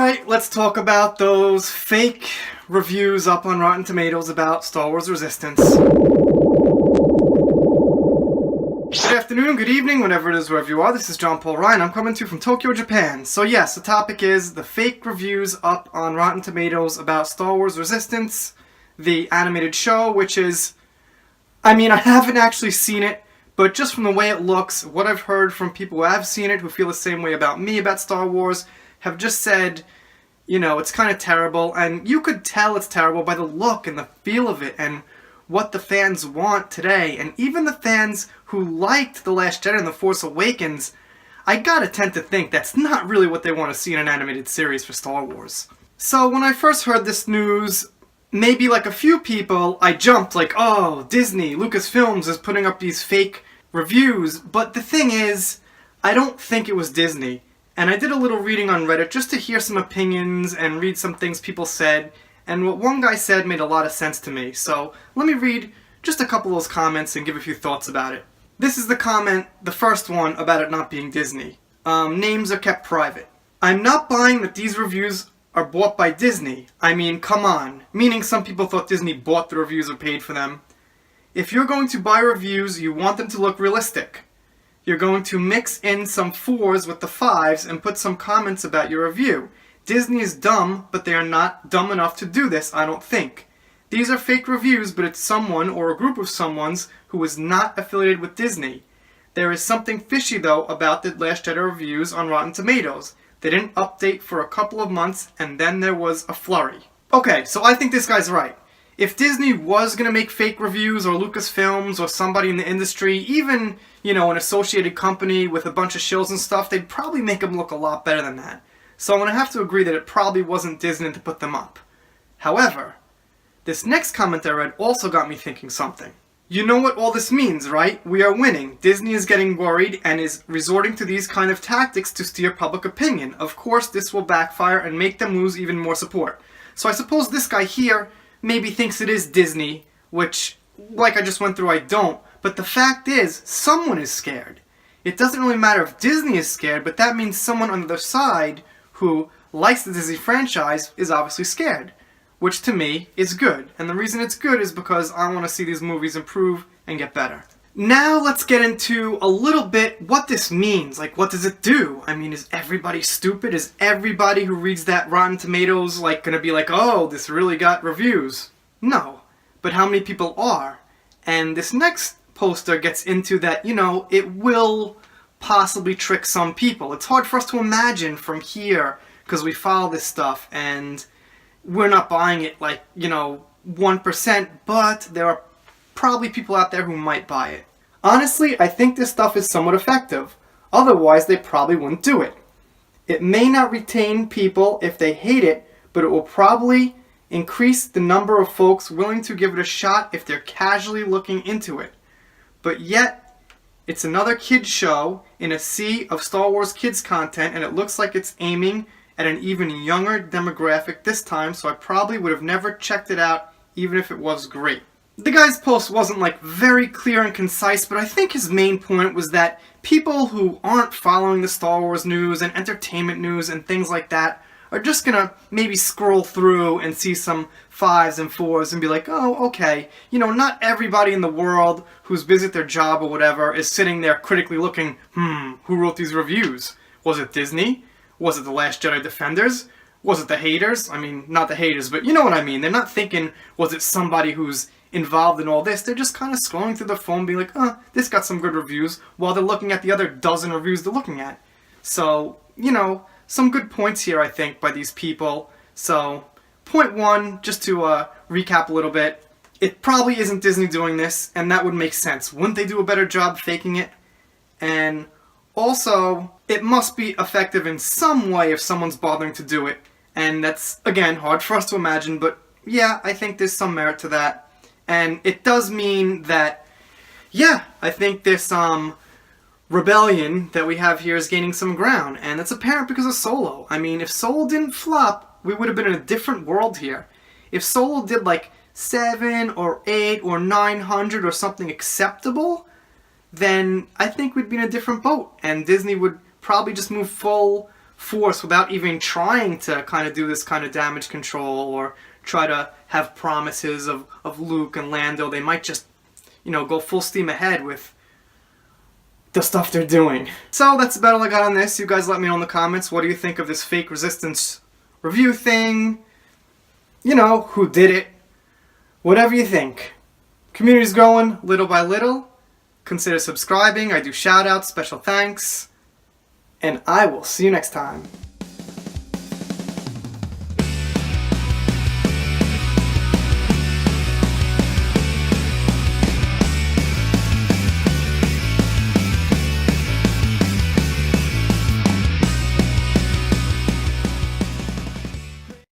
Alright, let's talk about those fake reviews up on Rotten Tomatoes about Star Wars Resistance. Good afternoon, good evening, whenever it is, wherever you are. This is John Paul Ryan. I'm coming to you from Tokyo, Japan. So yes, the topic is the fake reviews up on Rotten Tomatoes about Star Wars Resistance, the animated show, which is... I haven't actually seen it, but just from the way it looks, what I've heard from people who have seen it, who feel the same way about me about Star Wars, have just said, it's kind of terrible, and you could tell it's terrible by the look and the feel of it, and what the fans want today, and even the fans who liked The Last Jedi and The Force Awakens, I gotta tend to think that's not really what they want to see in an animated series for Star Wars. So when I first heard this news, maybe like a few people, I jumped like, oh, Disney, Lucasfilms is putting up these fake reviews, but the thing is, I don't think it was Disney. And I did a little reading on Reddit just to hear some opinions and read some things people said, and what one guy said made a lot of sense to me. So let me read just a couple of those comments and give a few thoughts about it. This is the comment, the first one, about it not being Disney. Names are kept private. I'm not buying that these reviews are bought by Disney. Come on. Meaning some people thought Disney bought the reviews or paid for them. If you're going to buy reviews, you want them to look realistic. You're going to mix in some 4s with the 5s and put some comments about your review. Disney is dumb, but they are not dumb enough to do this, I don't think. These are fake reviews, but it's someone or a group of someone's who is not affiliated with Disney. There is something fishy, though, about the Last Jedi reviews on Rotten Tomatoes. They didn't update for a couple of months, and then there was a flurry. Okay, so I think this guy's right. If Disney was going to make fake reviews, or Lucasfilms, or somebody in the industry, even, an associated company with a bunch of shills and stuff, they'd probably make them look a lot better than that. So I'm going to have to agree that it probably wasn't Disney to put them up. However, this next comment I read also got me thinking something. You know what all this means, right? We are winning. Disney is getting worried and is resorting to these kind of tactics to steer public opinion. Of course, this will backfire and make them lose even more support. So I suppose this guy here maybe thinks it is Disney, which, like I just went through, I don't. But the fact is, someone is scared. It doesn't really matter if Disney is scared, but that means someone on the other side who likes the Disney franchise is obviously scared. Which to me is good. And the reason it's good is because I want to see these movies improve and get better. Now let's get into a little bit what this means. Like, what does it do? Is everybody stupid? Is everybody who reads that Rotten Tomatoes gonna be like, oh, this really got reviews? No. But how many people are? And this next poster gets into that, it will possibly trick some people. It's hard for us to imagine from here because we follow this stuff and we're not buying it 1%, but there are probably people out there who might buy it. Honestly, I think this stuff is somewhat effective. Otherwise, they probably wouldn't do it. It may not retain people if they hate it, but it will probably increase the number of folks willing to give it a shot if they're casually looking into it. But yet, it's another kids show in a sea of Star Wars kids content, and it looks like it's aiming at an even younger demographic this time, so I probably would have never checked it out even if it was great. The guy's post wasn't very clear and concise, but I think his main point was that people who aren't following the Star Wars news and entertainment news and things like that are just gonna maybe scroll through and see some 5s and 4s and be like, oh, okay, not everybody in the world who's busy at their job or whatever is sitting there critically looking, who wrote these reviews? Was it Disney? Was it The Last Jedi Defenders? Was it the haters? Not the haters, but you know what I mean. They're not thinking, was it somebody who's involved in all this? They're just kind of scrolling through the phone being like, this got some good reviews, while they're looking at the other dozen reviews they're looking at. So, some good points here, I think, by these people. So, point 1, just to recap a little bit, it probably isn't Disney doing this, and that would make sense. Wouldn't they do a better job faking it? And also, it must be effective in some way if someone's bothering to do it. And that's, again, hard for us to imagine, but yeah, I think there's some merit to that. And it does mean that, yeah, I think this rebellion that we have here is gaining some ground. And it's apparent because of Solo. If Solo didn't flop, we would have been in a different world here. If Solo did 7 or 8 or 900 or something acceptable, then I think we'd be in a different boat. And Disney would probably just move full Force without even trying to kind of do this kind of damage control or try to have promises of Luke and Lando. They might just, go full steam ahead with the stuff they're doing. So that's about all I got on this. You guys let me know in the comments, what do you think of this fake Resistance review thing? Who did it? Whatever you think. Community's growing little by little. Consider subscribing. I do shout outs, special thanks. And I will see you next time.